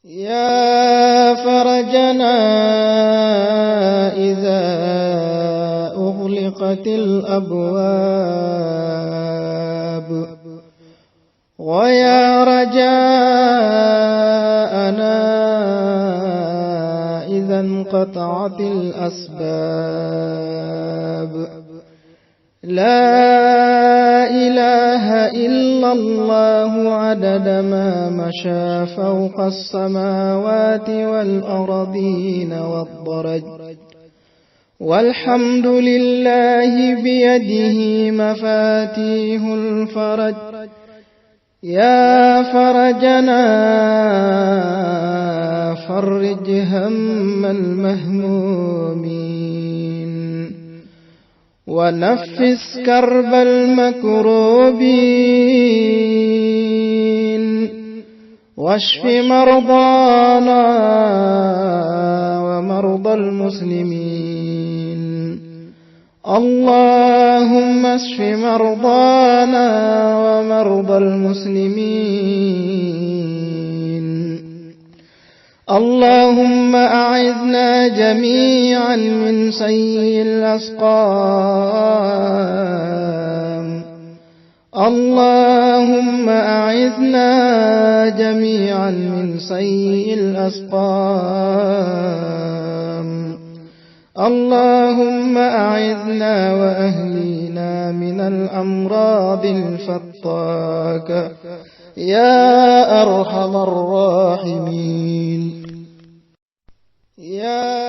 يا فرجنا إذا أغلقت الأبواب، ويا رجاءنا إذا انقطعت الأسباب. لا إله إلا الله عدد ما مشى فوق السماوات والأرضين والضرج، والحمد لله بيده مفاتيح الفرج. يا فرجنا فرج هم المهمومين، ونفس كرب المكروبين، واشف مرضانا ومرضى المسلمين. اللهم اشف مرضانا ومرضى المسلمين. اللهم أعذنا جميعا من سيء الأسقام. اللهم أعذنا جميعا من سيء الأسقام. اللهم أعذنا وأهلينا من الأمراض الفتاكة يا أرحم الراحمين. يا